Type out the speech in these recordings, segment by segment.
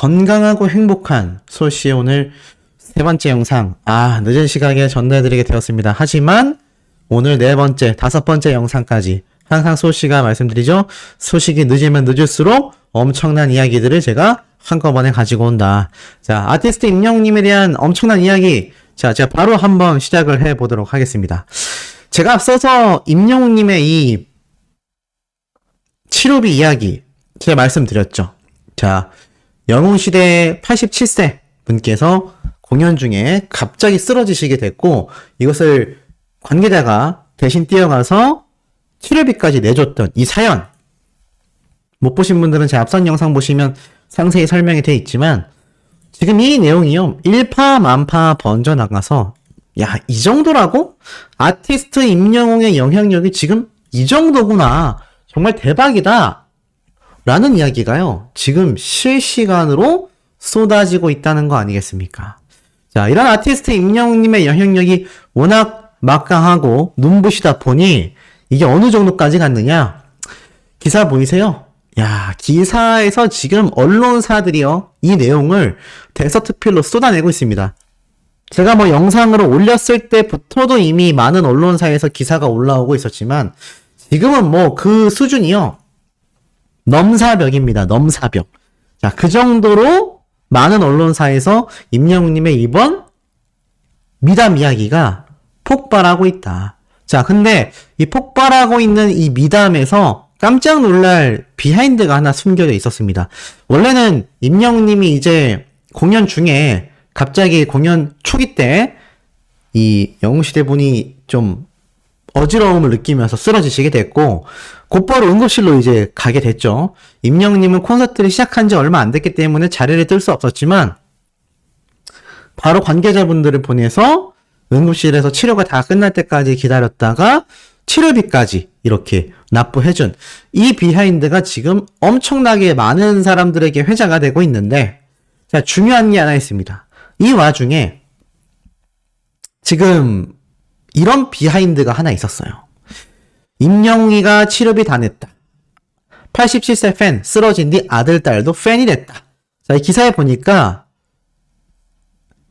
건강하고 행복한 소씨의 오늘 세 번째 영상, 늦은 시각에 전달해드리게 되었습니다. 하지만 오늘 네 번째, 다섯 번째 영상까지 항상 소씨가 말씀드리죠. 소식이 늦으면 늦을수록 엄청난 이야기들을 제가 한꺼번에 가지고 온다. 자, 아티스트 임영웅님에 대한 엄청난 이야기. 자, 제가 바로 한번 시작을 해보도록 하겠습니다. 제가 앞서서 임영웅님의 이 치료비 이야기 제가 말씀드렸죠. 자, 영웅시대 87세 분께서 공연 중에 갑자기 쓰러지시게 됐고, 이것을 관계자가 대신 뛰어가서 치료비까지 내줬던 이 사연. 못 보신 분들은 제 앞선 영상 보시면 상세히 설명이 되어 있지만, 지금 이 내용이요, 일파만파 번져나가서, 야, 이 정도라고? 아티스트 임영웅의 영향력이 지금 이 정도구나. 정말 대박이다. 라는 이야기가요, 지금 실시간으로 쏟아지고 있다는 거 아니겠습니까? 자, 이런 아티스트 임영웅님의 영향력이 워낙 막강하고 눈부시다 보니 이게 어느 정도까지 갔느냐? 기사 보이세요? 야, 기사에서 지금 언론사들이요, 이 내용을 대서특필로 쏟아내고 있습니다. 제가 영상으로 올렸을 때부터도 이미 많은 언론사에서 기사가 올라오고 있었지만, 지금은 그 수준이요, 넘사벽입니다. 넘사벽. 자, 그 정도로 많은 언론사에서 임영웅님의 이번 미담 이야기가 폭발하고 있다. 자, 근데 이 폭발하고 있는 이 미담에서 깜짝 놀랄 비하인드가 하나 숨겨져 있었습니다. 원래는 임영웅님이 이제 공연 중에 갑자기 공연 초기 때 이 영웅시대 분이 좀 어지러움을 느끼면서 쓰러지시게 됐고, 곧바로 응급실로 이제 가게 됐죠. 임영웅님은 콘서트를 시작한 지 얼마 안 됐기 때문에 자리를 뜰 수 없었지만, 바로 관계자분들을 보내서 응급실에서 치료가 다 끝날 때까지 기다렸다가 치료비까지 이렇게 납부해준 이 비하인드가 지금 엄청나게 많은 사람들에게 회자가 되고 있는데, 자, 중요한 게 하나 있습니다. 이 와중에 지금 이런 비하인드가 하나 있었어요. 임영웅이가 치료비 다 냈다. 87세 팬, 쓰러진 뒤 아들, 딸도 팬이 됐다. 자, 이 기사에 보니까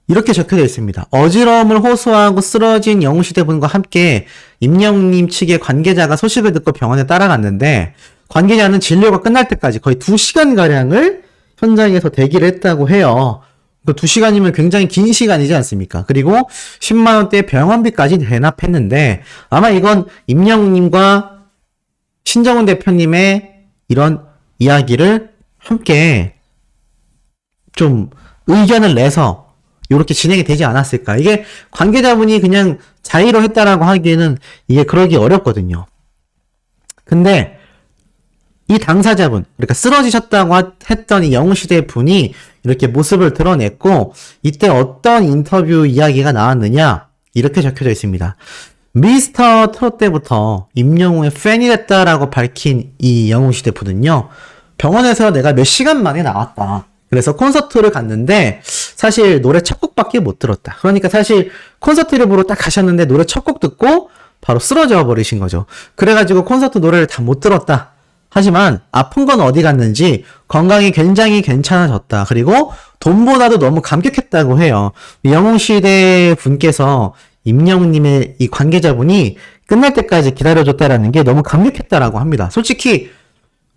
이렇게 적혀져 있습니다. 어지러움을 호소하고 쓰러진 영웅시대 분과 함께 임영웅님 측의 관계자가 소식을 듣고 병원에 따라갔는데, 관계자는 진료가 끝날 때까지 거의 2시간가량을 현장에서 대기를 했다고 해요. 그 2시간이면 굉장히 긴 시간이지 않습니까? 그리고 10만원대의 병원비까지 대납했는데, 아마 이건 임영웅님과 신정훈 대표님의 이런 이야기를 함께 좀 의견을 내서 이렇게 진행이 되지 않았을까. 이게 관계자분이 그냥 자의로 했다라고 하기에는 이게 그러기 어렵거든요. 근데 이 당사자분, 그러니까 쓰러지셨다고 했던 이 영웅시대 분이 이렇게 모습을 드러냈고, 이때 어떤 인터뷰 이야기가 나왔느냐, 이렇게 적혀져 있습니다. 미스터 트롯 때부터 임영웅의 팬이 됐다라고 밝힌 이 영웅시대 분은요, 병원에서 내가 몇 시간 만에 나왔다. 그래서 콘서트를 갔는데 사실 노래 첫 곡밖에 못 들었다. 그러니까 사실 콘서트를 보러 딱 가셨는데 노래 첫 곡 듣고 바로 쓰러져 버리신 거죠. 그래가지고 콘서트 노래를 다 못 들었다. 하지만 아픈 건 어디 갔는지 건강이 굉장히 괜찮아졌다. 그리고 돈보다도 너무 감격했다고 해요. 영웅시대 분께서 임영웅님의 이 관계자분이 끝날 때까지 기다려줬다라는 게 너무 감격했다라고 합니다. 솔직히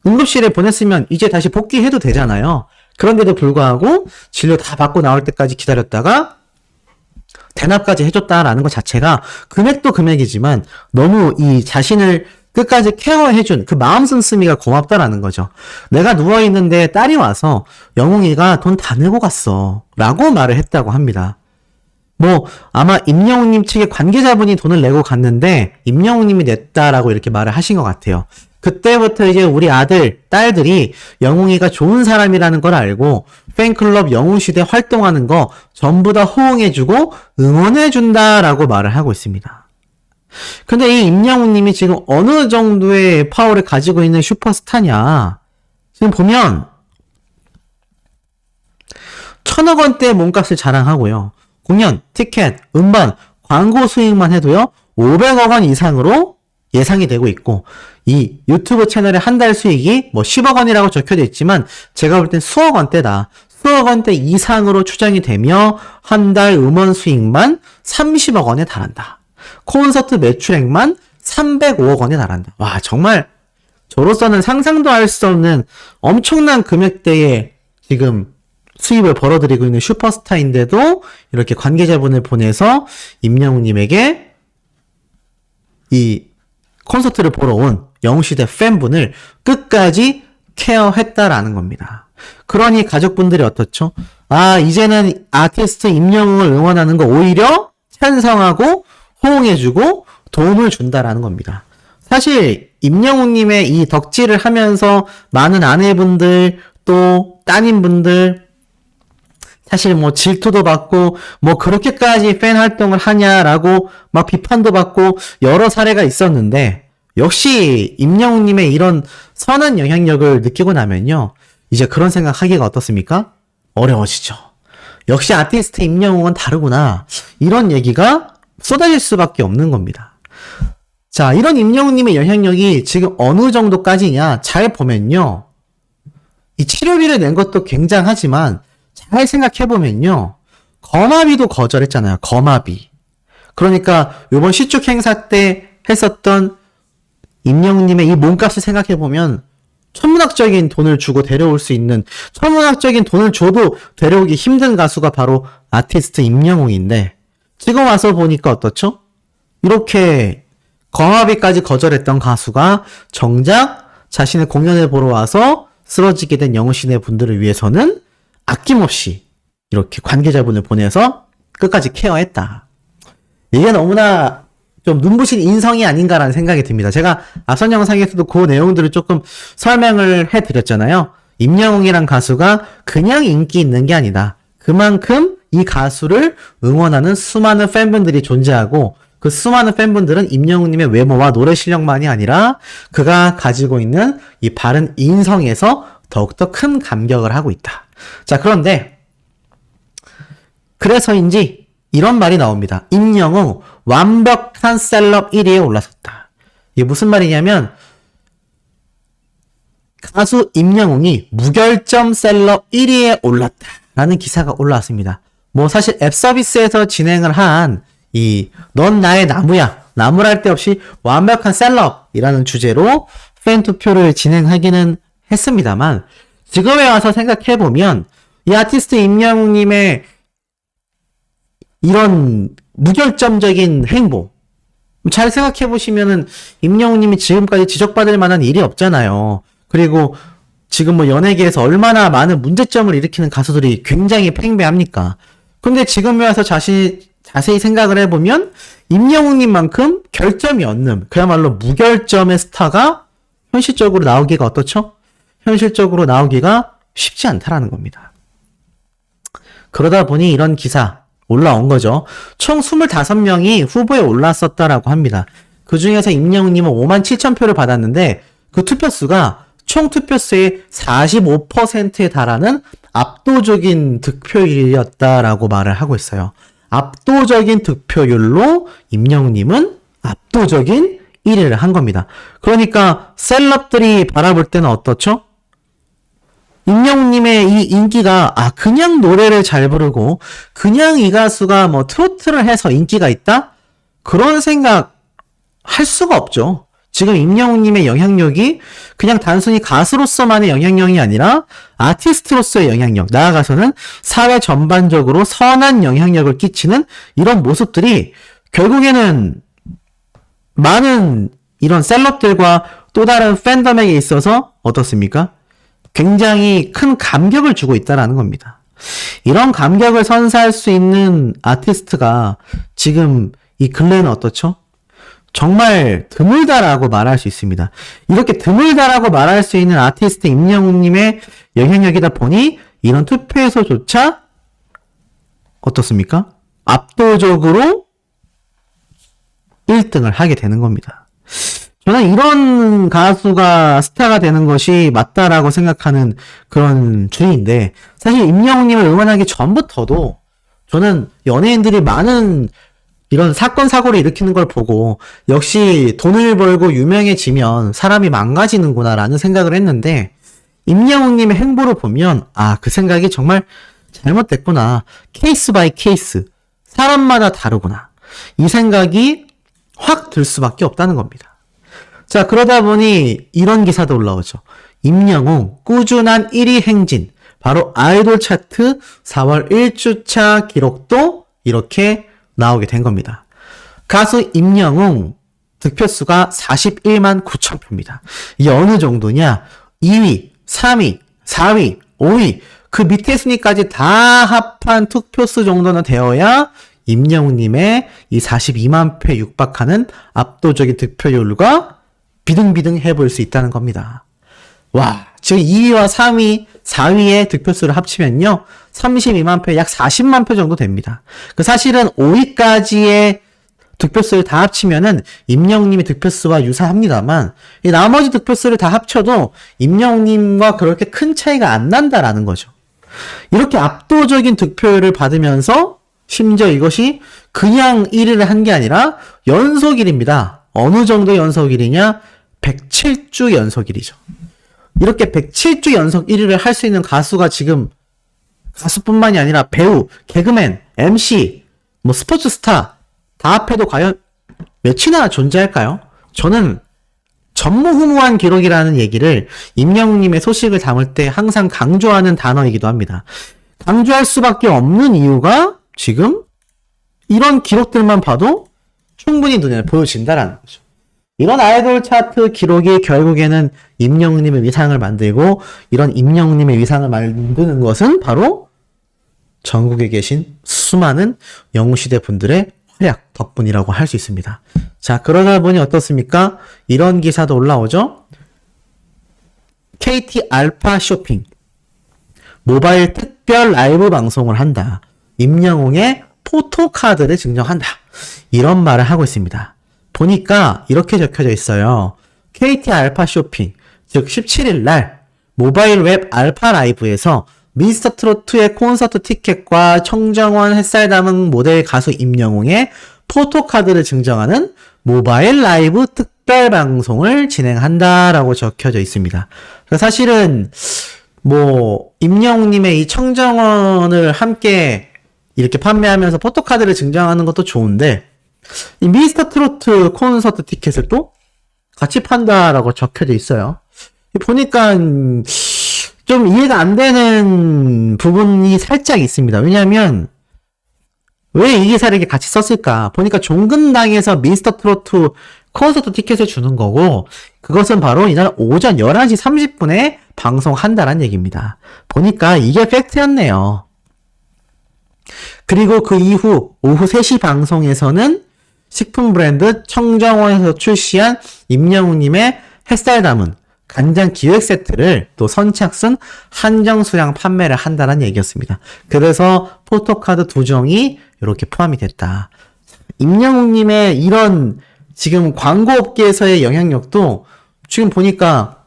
응급실에 보냈으면 이제 다시 복귀해도 되잖아요. 그런데도 불구하고 진료 다 받고 나올 때까지 기다렸다가 대납까지 해줬다라는 것 자체가 금액도 금액이지만 너무 이 자신을 끝까지 케어해준 그 마음 씀씀이가 고맙다라는 거죠. 내가 누워있는데 딸이 와서 영웅이가 돈 다 내고 갔어 라고 말을 했다고 합니다. 아마 임영웅님 측의 관계자분이 돈을 내고 갔는데 임영웅님이 냈다라고 이렇게 말을 하신 것 같아요. 그때부터 이제 우리 아들, 딸들이 영웅이가 좋은 사람이라는 걸 알고 팬클럽 영웅시대 활동하는 거 전부 다 호응해주고 응원해준다라고 말을 하고 있습니다. 근데 이 임영웅님이 지금 어느 정도의 파워를 가지고 있는 슈퍼스타냐. 지금 보면 1,000억 원대 몸값을 자랑하고요. 공연, 티켓, 음반, 광고 수익만 해도요, 500억 원 이상으로 예상이 되고 있고, 이 유튜브 채널의 한 달 수익이 10억 원이라고 적혀져 있지만 제가 볼 땐 수억 원대다. 수억 원대 이상으로 추정이 되며 한 달 음원 수익만 30억 원에 달한다. 콘서트 매출액만 305억 원에 달한다. 와, 정말 저로서는 상상도 할 수 없는 엄청난 금액대의 지금 수입을 벌어들이고 있는 슈퍼스타인데도 이렇게 관계자분을 보내서 임영웅님에게 이 콘서트를 보러 온 영웅시대 팬분을 끝까지 케어했다라는 겁니다. 그러니 가족분들이 어떻죠? 아, 이제는 아티스트 임영웅을 응원하는 거 오히려 찬성하고 호응해주고 도움을 준다라는 겁니다. 사실 임영웅님의 이 덕질을 하면서 많은 아내분들 또 따님분들 사실 뭐 질투도 받고 뭐 그렇게까지 팬 활동을 하냐라고 막 비판도 받고 여러 사례가 있었는데 역시 임영웅님의 이런 선한 영향력을 느끼고 나면요. 이제 그런 생각하기가 어떻습니까? 어려워지죠. 역시 아티스트 임영웅은 다르구나. 이런 얘기가 쏟아질 수밖에 없는 겁니다. 자, 이런 임영웅님의 영향력이 지금 어느 정도까지냐 잘 보면요. 이 치료비를 낸 것도 굉장하지만 잘 생각해보면요. 거마비도 거절했잖아요. 거마비. 그러니까 요번 시축 행사 때 했었던 임영웅님의 이 몸값을 생각해보면 천문학적인 돈을 주고 데려올 수 있는 천문학적인 돈을 줘도 데려오기 힘든 가수가 바로 아티스트 임영웅인데 지금 와서 보니까 어떻죠? 이렇게 거마비까지 거절했던 가수가 정작 자신의 공연을 보러 와서 쓰러지게 된 영웅시대 분들을 위해서는 아낌없이 이렇게 관계자분을 보내서 끝까지 케어했다. 이게 너무나 좀 눈부신 인성이 아닌가라는 생각이 듭니다. 제가 앞선 영상에서도 그 내용들을 조금 설명을 해드렸잖아요. 임영웅이란 가수가 그냥 인기 있는 게 아니다. 그만큼 이 가수를 응원하는 수많은 팬분들이 존재하고 그 수많은 팬분들은 임영웅님의 외모와 노래 실력만이 아니라 그가 가지고 있는 이 바른 인성에서 더욱더 큰 감격을 하고 있다. 자, 그런데 그래서인지 이런 말이 나옵니다. 임영웅 완벽한 셀럽 1위에 올라섰다. 이게 무슨 말이냐면 가수 임영웅이 무결점 셀럽 1위에 올랐다라는 기사가 올라왔습니다. 뭐 사실 앱 서비스에서 진행을 한 이 넌 나의 나무야, 나무랄 데 없이 완벽한 셀럽이라는 주제로 팬 투표를 진행하기는 했습니다만 지금에 와서 생각해보면 이 아티스트 임영웅님의 이런 무결점적인 행보 잘 생각해보시면은 임영웅님이 지금까지 지적받을 만한 일이 없잖아요. 그리고 지금 뭐 연예계에서 얼마나 많은 문제점을 일으키는 가수들이 굉장히 팽배합니까? 근데 지금에 와서 자세히 생각을 해보면 임영웅님만큼 결점이 없는 그야말로 무결점의 스타가 현실적으로 나오기가 어떻죠? 현실적으로 나오기가 쉽지 않다라는 겁니다. 그러다 보니 이런 기사 올라온 거죠. 총 25명이 후보에 올랐었다라고 합니다. 그 중에서 임영웅님은 57,000표를 받았는데 그 투표수가 총 투표수의 45%에 달하는 압도적인 득표율이었다라고 말을 하고 있어요. 압도적인 득표율로 임영웅님은 압도적인 1위를 한 겁니다. 그러니까 셀럽들이 바라볼 때는 어떻죠? 임영웅님의 이 인기가 그냥 노래를 잘 부르고 그냥 이 가수가 뭐 트로트를 해서 인기가 있다? 그런 생각 할 수가 없죠. 지금 임영웅님의 영향력이 그냥 단순히 가수로서만의 영향력이 아니라 아티스트로서의 영향력, 나아가서는 사회 전반적으로 선한 영향력을 끼치는 이런 모습들이 결국에는 많은 이런 셀럽들과 또 다른 팬덤에게 있어서 어떻습니까? 굉장히 큰 감격을 주고 있다라는 겁니다. 이런 감격을 선사할 수 있는 아티스트가 지금 이 근래는 어떻죠? 정말 드물다라고 말할 수 있습니다. 이렇게 드물다라고 말할 수 있는 아티스트 임영웅님의 영향력이다 보니 이런 투표에서조차 어떻습니까? 압도적으로 1등을 하게 되는 겁니다. 저는 이런 가수가 스타가 되는 것이 맞다라고 생각하는 그런 주의인데 사실 임영웅님을 응원하기 전부터도 저는 연예인들이 많은 이런 사건 사고를 일으키는 걸 보고 역시 돈을 벌고 유명해지면 사람이 망가지는구나라는 생각을 했는데 임영웅님의 행보를 보면 그 생각이 정말 잘못됐구나. 케이스 바이 케이스. 사람마다 다르구나. 이 생각이 확 들 수밖에 없다는 겁니다. 자, 그러다 보니 이런 기사도 올라오죠. 임영웅 꾸준한 1위 행진. 바로 아이돌 차트 4월 1주차 기록도 이렇게 나오게 된 겁니다. 가수 임영웅 득표수가 41만 9천 표입니다. 이게 어느 정도냐? 2위, 3위, 4위, 5위 그 밑에 순위까지 다 합한 투표수 정도는 되어야 임영웅님의 이 42만 표에 육박하는 압도적인 득표율과 비등비등해 보일 수 있다는 겁니다. 와, 지금 2위와 3위, 4위의 득표수를 합치면요 32만 표, 약 40만 표 정도 됩니다. 사실은 5위까지의 득표수를 다 합치면은 임영웅님의 득표수와 유사합니다만 이 나머지 득표수를 다 합쳐도 임영웅님과 그렇게 큰 차이가 안 난다라는 거죠. 이렇게 압도적인 득표율을 받으면서 심지어 이것이 그냥 1위를 한 게 아니라 연속 1위입니다. 어느 정도 연속 1위냐? 107주 연속 1위죠. 이렇게 107주 연속 1위를 할 수 있는 가수가 지금 가수뿐만이 아니라 배우, 개그맨, MC, 스포츠 스타 다 합해도 과연 몇이나 존재할까요? 저는 전무후무한 기록이라는 얘기를 임영웅님의 소식을 담을 때 항상 강조하는 단어이기도 합니다. 강조할 수밖에 없는 이유가 지금 이런 기록들만 봐도 충분히 눈에 보여진다라는 거죠. 이런 아이돌 차트 기록이 결국에는 임영웅님의 위상을 만들고 이런 임영웅님의 위상을 만드는 것은 바로 전국에 계신 수많은 영웅시대 분들의 활약 덕분이라고 할 수 있습니다. 자, 그러다 보니 어떻습니까? 이런 기사도 올라오죠. KT 알파 쇼핑 모바일 특별 라이브 방송을 한다. 임영웅의 포토카드를 증정한다. 이런 말을 하고 있습니다. 보니까 이렇게 적혀져 있어요. KT 알파 쇼핑, 즉 17일 날 모바일 웹 알파 라이브에서 미스터 트로트의 콘서트 티켓과 청정원 햇살 담은 모델 가수 임영웅의 포토카드를 증정하는 모바일 라이브 특별 방송을 진행한다라고 적혀져 있습니다. 사실은 임영웅님의 이 청정원을 함께 이렇게 판매하면서 포토카드를 증정하는 것도 좋은데 이 미스터 트로트 콘서트 티켓을 또 같이 판다라고 적혀져 있어요. 보니까 좀 이해가 안 되는 부분이 살짝 있습니다. 왜냐하면 왜 이 기사를 이렇게 같이 썼을까? 보니까 종근당에서 미스터 트로트 콘서트 티켓을 주는 거고 그것은 바로 이날 오전 11시 30분에 방송한다는 얘기입니다. 보니까 이게 팩트였네요. 그리고 그 이후 오후 3시 방송에서는 식품 브랜드 청정원에서 출시한 임영웅님의 햇살 담은 간장 기획 세트를 또 선착순 한정 수량 판매를 한다는 얘기였습니다. 그래서 포토카드 2종이 이렇게 포함이 됐다. 임영웅님의 이런 지금 광고업계에서의 영향력도 지금 보니까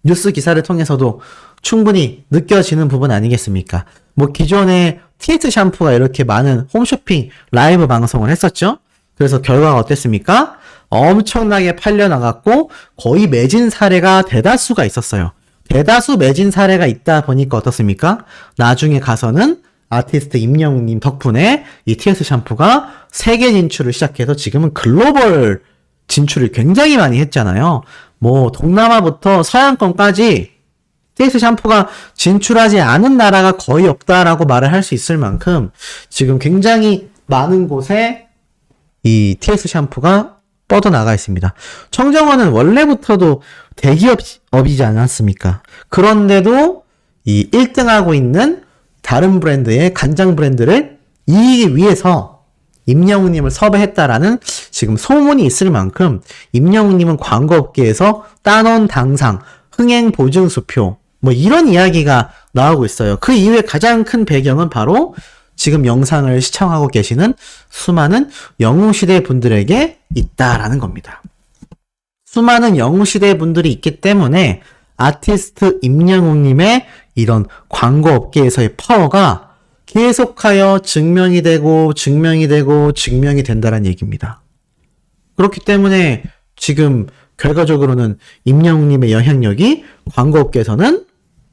뉴스 기사를 통해서도 충분히 느껴지는 부분 아니겠습니까? 기존에 TS 샴푸가 이렇게 많은 홈쇼핑 라이브 방송을 했었죠? 그래서 결과가 어땠습니까? 엄청나게 팔려나갔고 거의 매진 사례가 대다수가 있었어요. 대다수 매진 사례가 있다 보니까 어떻습니까? 나중에 가서는 아티스트 임영웅님 덕분에 이 TS 샴푸가 세계 진출을 시작해서 지금은 글로벌 진출을 굉장히 많이 했잖아요. 동남아부터 서양권까지 TS 샴푸가 진출하지 않은 나라가 거의 없다라고 말을 할 수 있을 만큼 지금 굉장히 많은 곳에 이 TS 샴푸가 뻗어나가 있습니다. 청정원은 원래부터도 대기업이지 않았습니까? 그런데도 이 1등하고 있는 다른 브랜드의 간장 브랜드를 이기기 위해서 임영웅님을 섭외했다라는 지금 소문이 있을 만큼 임영웅님은 광고업계에서 따놓은 당상, 흥행 보증 수표 이런 이야기가 나오고 있어요. 그 이후에 가장 큰 배경은 바로 지금 영상을 시청하고 계시는 수많은 영웅시대 분들에게 있다라는 겁니다. 수많은 영웅시대 분들이 있기 때문에 아티스트 임영웅님의 이런 광고업계에서의 파워가 계속하여 증명이 되고 증명이 된다는 얘기입니다. 그렇기 때문에 지금 결과적으로는 임영웅님의 영향력이 광고업계에서는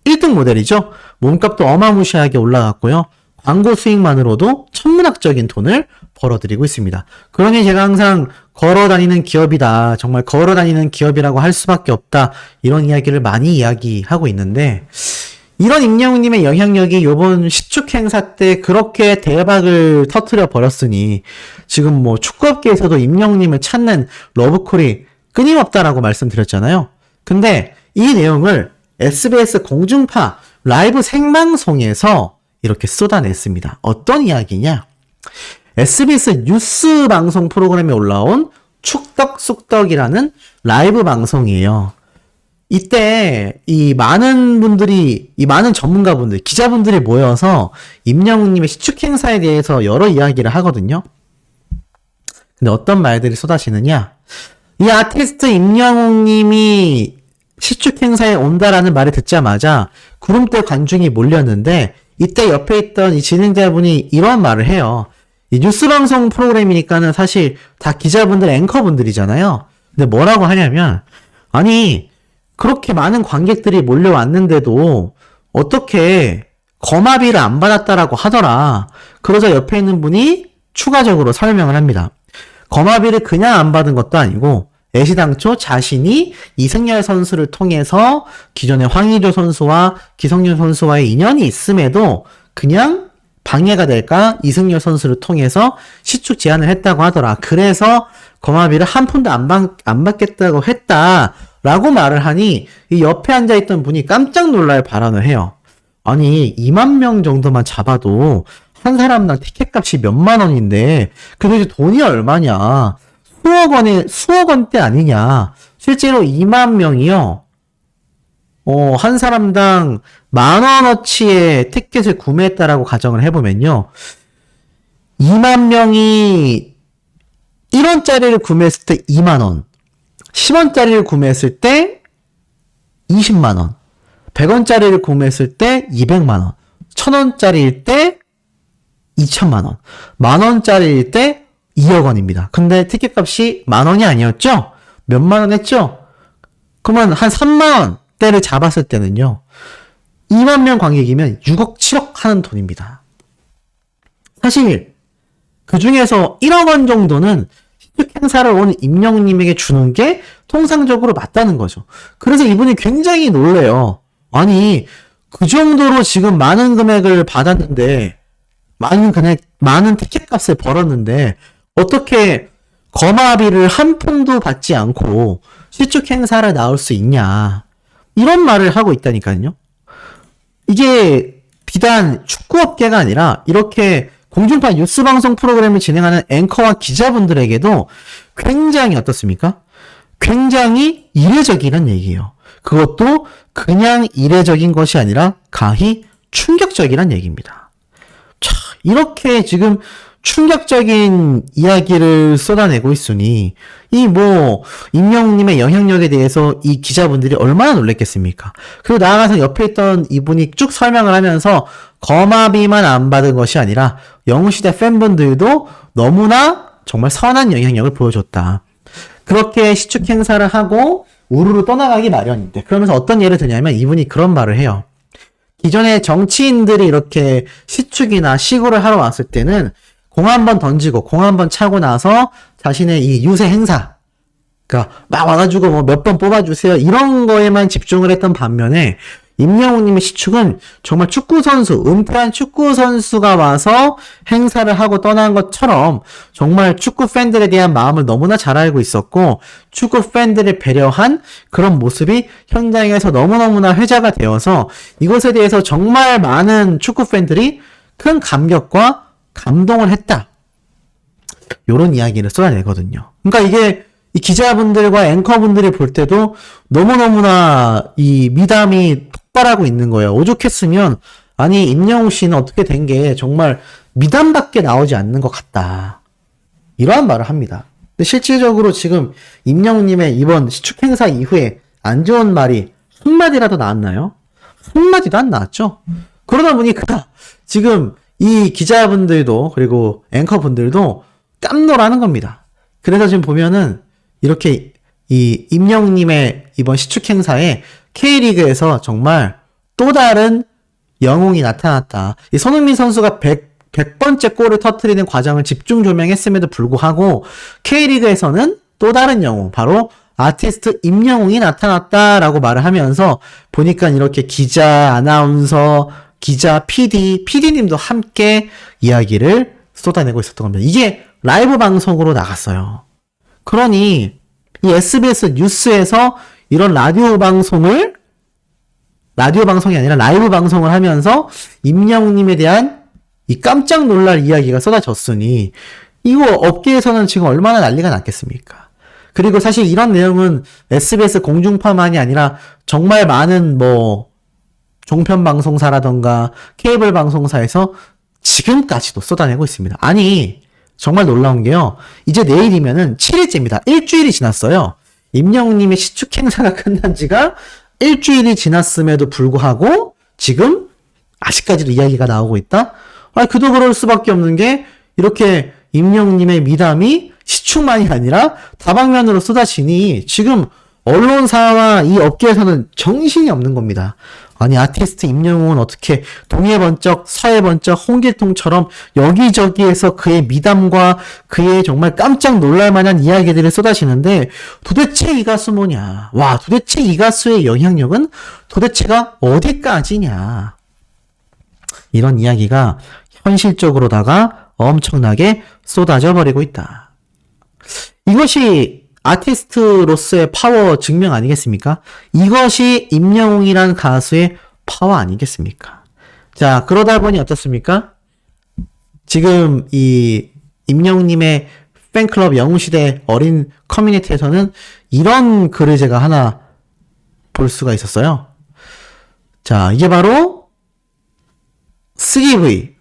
1등 모델이죠. 몸값도 어마무시하게 올라갔고요. 광고 수익만으로도 천문학적인 돈을 벌어들이고 있습니다. 그러니 제가 항상 걸어다니는 기업이다. 정말 걸어다니는 기업이라고 할 수밖에 없다. 이런 이야기를 많이 이야기하고 있는데 이런 임영웅님의 영향력이 이번 시축 행사 때 그렇게 대박을 터뜨려 버렸으니 지금 뭐 축구업계에서도 임영웅님을 찾는 러브콜이 끊임없다라고 말씀드렸잖아요. 근데 이 내용을 SBS 공중파 라이브 생방송에서 이렇게 쏟아냈습니다. 어떤 이야기냐? SBS 뉴스 방송 프로그램에 올라온 축덕쑥덕이라는 라이브 방송이에요. 이때 이 많은 전문가분들, 기자분들이 모여서 임영웅님의 시축 행사에 대해서 여러 이야기를 하거든요. 근데 어떤 말들이 쏟아지느냐? 이 아티스트 임영웅님이 시축 행사에 온다라는 말을 듣자마자 구름대 관중이 몰렸는데 이때 옆에 있던 이 진행자분이 이런 말을 해요. 이 뉴스 방송 프로그램이니까는 사실 다 기자분들, 앵커분들이잖아요. 근데 뭐라고 하냐면 아니 그렇게 많은 관객들이 몰려왔는데도 어떻게 거마비를 안 받았다라고 하더라. 그러자 옆에 있는 분이 추가적으로 설명을 합니다. 거마비를 그냥 안 받은 것도 아니고 애시당초 자신이 이승열 선수를 통해서 기존의 황의조 선수와 기성용 선수와의 인연이 있음에도 그냥 방해가 될까 이승열 선수를 통해서 시축 제안을 했다고 하더라. 그래서 거마비를 한 푼도 안 받겠다고 했다라고 말을 하니 이 옆에 앉아있던 분이 깜짝 놀랄 발언을 해요. 아니 2만 명 정도만 잡아도 한 사람당 티켓값이 몇만 원인데 그래도 돈이 얼마냐. 수억 원대 아니냐. 실제로 2만 명이요. 한 사람당 10,000원어치의 티켓을 구매했다라고 가정을 해보면요. 2만 명이 1원짜리를 구매했을 때 2만원, 10원짜리를 구매했을 때 20만원, 100원짜리를 구매했을 때 200만원, 1000원짜리일 때 2천만원, 만원짜리일 때 2억 원입니다. 근데 티켓값이 만원이 아니었죠? 몇만 원 했죠? 그러면 한 3만 원대를 잡았을 때는요. 2만 명 관객이면 6억, 7억 하는 돈입니다. 사실 그 중에서 1억 원 정도는 시축 행사를 온 임영웅님에게 주는 게 통상적으로 맞다는 거죠. 그래서 이분이 굉장히 놀래요. 아니 그 정도로 지금 많은 금액을 받았는데 많은 티켓값을 벌었는데 어떻게 거마비를 한 푼도 받지 않고 시축 행사를 나올 수 있냐. 이런 말을 하고 있다니까요. 이게 비단 축구업계가 아니라 이렇게 공중파 뉴스 방송 프로그램을 진행하는 앵커와 기자분들에게도 굉장히 어떻습니까? 굉장히 이례적이란 얘기예요. 그것도 그냥 이례적인 것이 아니라 가히 충격적이란 얘기입니다. 자, 이렇게 지금 충격적인 이야기를 쏟아내고 있으니 임영웅님의 영향력에 대해서 이 기자분들이 얼마나 놀랬겠습니까? 그리고 나아가서 옆에 있던 이분이 쭉 설명을 하면서 거마비만 안 받은 것이 아니라 영웅시대 팬분들도 너무나 정말 선한 영향력을 보여줬다. 그렇게 시축 행사를 하고 우르르 떠나가기 마련인데 그러면서 어떤 예를 드냐면 이분이 그런 말을 해요. 기존의 정치인들이 이렇게 시축이나 시구를 하러 왔을 때는 공 한 번 던지고 공 한 번 차고 나서 자신의 이 유세 행사, 그러니까 막 와가지고 뭐 몇 번 뽑아주세요 이런 거에만 집중을 했던 반면에 임영웅님의 시축은 정말 축구선수, 은퇴한 축구선수가 와서 행사를 하고 떠난 것처럼 정말 축구 팬들에 대한 마음을 너무나 잘 알고 있었고 축구 팬들을 배려한 그런 모습이 현장에서 너무너무나 회자가 되어서 이것에 대해서 정말 많은 축구 팬들이 큰 감격과 감동을 했다. 요런 이야기를 쏟아내거든요. 그러니까 이게 이 기자분들과 앵커분들이 볼 때도 너무너무나 이 미담이 폭발하고 있는 거예요. 오죽했으면 아니 임영웅 씨는 어떻게 된 게 정말 미담밖에 나오지 않는 것 같다. 이러한 말을 합니다. 근데 실질적으로 지금 임영웅님의 이번 시축 행사 이후에 안 좋은 말이 한마디라도 나왔나요? 한마디도 안 나왔죠. 그러다 보니까 지금 이 기자분들도 그리고 앵커분들도 깜놀하는 겁니다. 그래서 지금 보면은 이렇게 이 임영웅님의 이번 시축 행사에 K리그에서 정말 또 다른 영웅이 나타났다. 이 손흥민 선수가 100번째 골을 터뜨리는 과정을 집중 조명했음에도 불구하고 K리그에서는 또 다른 영웅, 바로 아티스트 임영웅이 나타났다라고 말을 하면서 보니까 이렇게 기자, 아나운서, 기자, PD님도 함께 이야기를 쏟아내고 있었던 겁니다. 이게 라이브 방송으로 나갔어요. 그러니 이 SBS 뉴스에서 이런 라디오 방송이 아니라 라이브 방송을 하면서 임영웅님에 대한 이 깜짝 놀랄 이야기가 쏟아졌으니 이거 업계에서는 지금 얼마나 난리가 났겠습니까? 그리고 사실 이런 내용은 SBS 공중파만이 아니라 정말 많은 종편 방송사라던가 케이블 방송사에서 지금까지도 쏟아내고 있습니다. 아니, 정말 놀라운 게요. 이제 내일이면은 7일째입니다. 일주일이 지났어요. 임영웅님의 시축 행사가 끝난 지가 일주일이 지났음에도 불구하고 지금 아직까지도 이야기가 나오고 있다? 그도 그럴 수밖에 없는 게 이렇게 임영웅님의 미담이 시축만이 아니라 다방면으로 쏟아지니 지금 언론사와 이 업계에서는 정신이 없는 겁니다. 아니, 아티스트 임영웅은 어떻게 동해 번쩍 서해 번쩍 홍길동처럼 여기저기에서 그의 미담과 그의 정말 깜짝 놀랄만한 이야기들을 쏟아지는데 도대체 이 가수 뭐냐? 와, 도대체 이 가수의 영향력은 도대체가 어디까지냐? 이런 이야기가 현실적으로다가 엄청나게 쏟아져 버리고 있다. 이것이 아티스트로서의 파워 증명 아니겠습니까? 이것이 임영웅이란 가수의 파워 아니겠습니까? 자, 그러다 보니 어떻습니까? 지금 이 임영웅님의 팬클럽 영웅시대 어린 커뮤니티에서는 이런 글을 제가 하나 볼 수가 있었어요. 자, 이게 바로 CGV,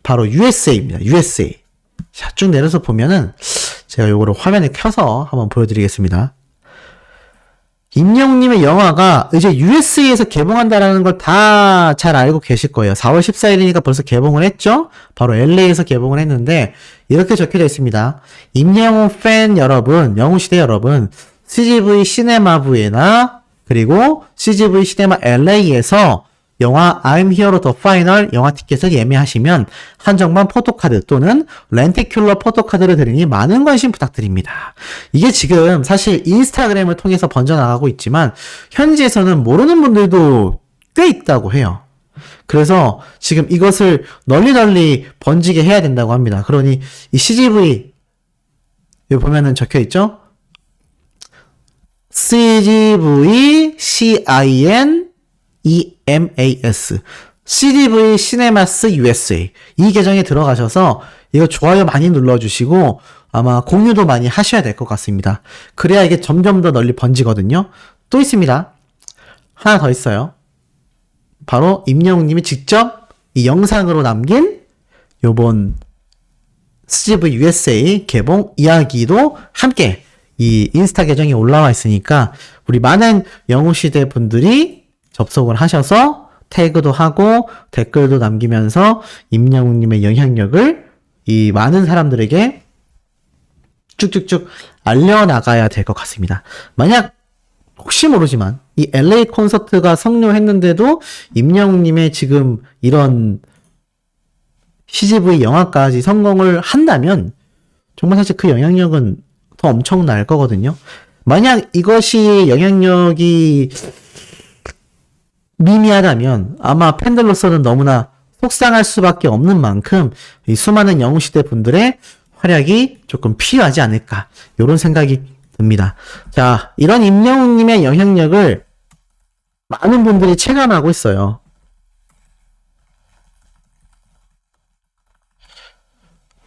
바로 USA입니다. USA. 자, 쭉 내려서 보면은 제가 요거를 화면에 켜서 한번 보여드리겠습니다. 임영웅님의 영화가 이제 USA에서 개봉한다라는 걸 다 잘 알고 계실 거예요. 4월 14일이니까 벌써 개봉을 했죠? 바로 LA에서 개봉을 했는데 이렇게 적혀져 있습니다. 임영웅 팬 여러분, 영웅시대 여러분, CGV 시네마부에나 그리고 CGV 시네마 LA에서 영화 I'm Here to Final 영화 티켓을 예매하시면 한정판 포토카드 또는 렌티큘러 포토카드를 드리니 많은 관심 부탁드립니다. 이게 지금 사실 인스타그램을 통해서 번져나가고 있지만 현지에서는 모르는 분들도 꽤 있다고 해요. 그래서 지금 이것을 널리 번지게 해야 된다고 합니다. 그러니 이 CGV 여기 보면은 적혀있죠? CGV CINEMAS CGV 시네마스 USA 이 계정에 들어가셔서 이거 좋아요 많이 눌러주시고 아마 공유도 많이 하셔야 될 것 같습니다. 그래야 이게 점점 더 널리 번지거든요. 또 있습니다. 하나 더 있어요. 바로 임영웅님이 직접 이 영상으로 남긴 요번 CGV USA 개봉 이야기도 함께 이 인스타 계정에 올라와 있으니까 우리 많은 영웅시대 분들이 접속을 하셔서 태그도 하고 댓글도 남기면서 임영웅님의 영향력을 이 많은 사람들에게 쭉쭉쭉 알려나가야 될 것 같습니다. 만약 혹시 모르지만 이 LA 콘서트가 성료했는데도 임영웅님의 지금 이런 CGV 영화까지 성공을 한다면 정말 사실 그 영향력은 더 엄청날 거거든요. 만약 이것이 영향력이 미미하다면 아마 팬들로서는 너무나 속상할 수밖에 없는 만큼 이 수많은 영웅시대 분들의 활약이 조금 필요하지 않을까 이런 생각이 듭니다. 자, 이런 임영웅님의 영향력을 많은 분들이 체감하고 있어요.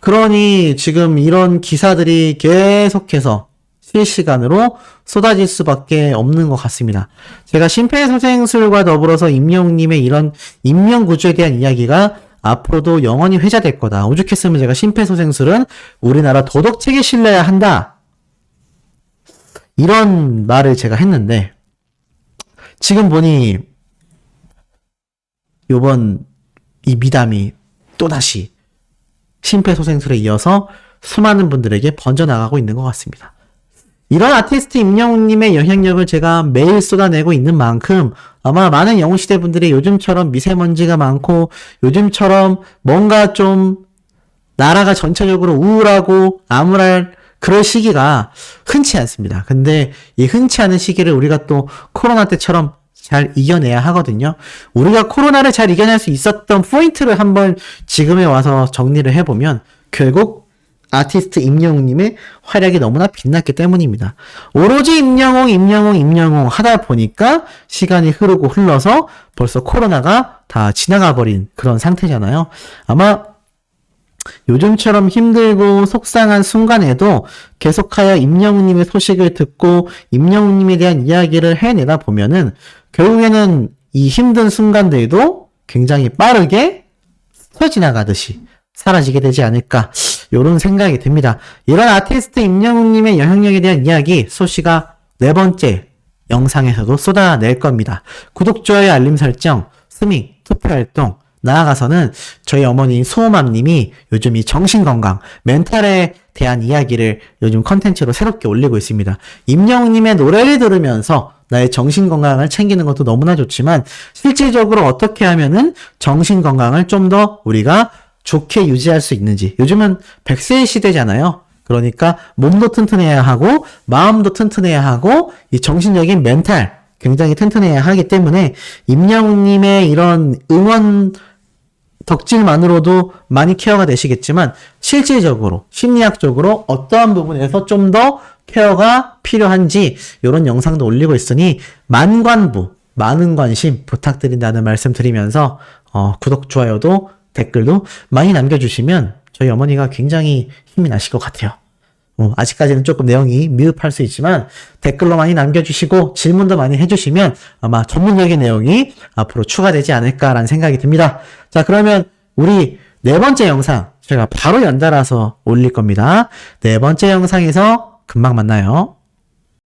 그러니 지금 이런 기사들이 계속해서 실시간으로 쏟아질 수밖에 없는 것 같습니다. 제가 심폐소생술과 더불어서 임영웅님의 이런 인명구조에 대한 이야기가 앞으로도 영원히 회자될 거다. 오죽했으면 제가 심폐소생술은 우리나라 도덕책에 실려야 한다. 이런 말을 제가 했는데 지금 보니 요번 이 미담이 또다시 심폐소생술에 이어서 수많은 분들에게 번져나가고 있는 것 같습니다. 이런 아티스트 임영웅님의 영향력을 제가 매일 쏟아내고 있는 만큼 아마 많은 영웅시대 분들이 요즘처럼 미세먼지가 많고 요즘처럼 뭔가 좀 나라가 전체적으로 우울하고 암울할 그럴 시기가 흔치 않습니다. 근데 이 흔치 않은 시기를 우리가 또 코로나 때처럼 잘 이겨내야 하거든요. 우리가 코로나를 잘 이겨낼 수 있었던 포인트를 한번 지금에 와서 정리를 해보면 결국 아티스트 임영웅님의 활약이 너무나 빛났기 때문입니다. 오로지 임영웅 하다 보니까 시간이 흐르고 흘러서 벌써 코로나가 다 지나가 버린 그런 상태잖아요. 아마 요즘처럼 힘들고 속상한 순간에도 계속하여 임영웅님의 소식을 듣고 임영웅님에 대한 이야기를 해내다 보면은 결국에는 이 힘든 순간들도 굉장히 빠르게 스쳐 지나가듯이 사라지게 되지 않을까 이런 생각이 듭니다. 이런 아티스트 임영웅님의 영향력에 대한 이야기 소시가 4번째 영상에서도 쏟아낼 겁니다. 구독, 좋아요, 알림 설정, 스밍, 투표활동 나아가서는 저희 어머니 소호맘님이 요즘 이 정신건강, 멘탈에 대한 이야기를 요즘 컨텐츠로 새롭게 올리고 있습니다. 임영웅님의 노래를 들으면서 나의 정신건강을 챙기는 것도 너무나 좋지만 실질적으로 어떻게 하면은 정신건강을 좀 더 우리가 좋게 유지할 수 있는지. 요즘은 100세의 시대잖아요. 그러니까 몸도 튼튼해야 하고 마음도 튼튼해야 하고 이 정신적인 멘탈 굉장히 튼튼해야 하기 때문에 임영웅님의 이런 응원 덕질만으로도 많이 케어가 되시겠지만 실질적으로 심리학적으로 어떠한 부분에서 좀 더 케어가 필요한지 이런 영상도 올리고 있으니 만관부 많은 관심 부탁드린다는 말씀 드리면서 구독, 좋아요도 댓글도 많이 남겨주시면 저희 어머니가 굉장히 힘이 나실 것 같아요. 아직까지는 조금 내용이 미흡할 수 있지만 댓글로 많이 남겨주시고 질문도 많이 해주시면 아마 전문적인 내용이 앞으로 추가되지 않을까라는 생각이 듭니다. 자, 그러면 우리 4번째 영상 제가 바로 연달아서 올릴 겁니다. 4번째 영상에서 금방 만나요.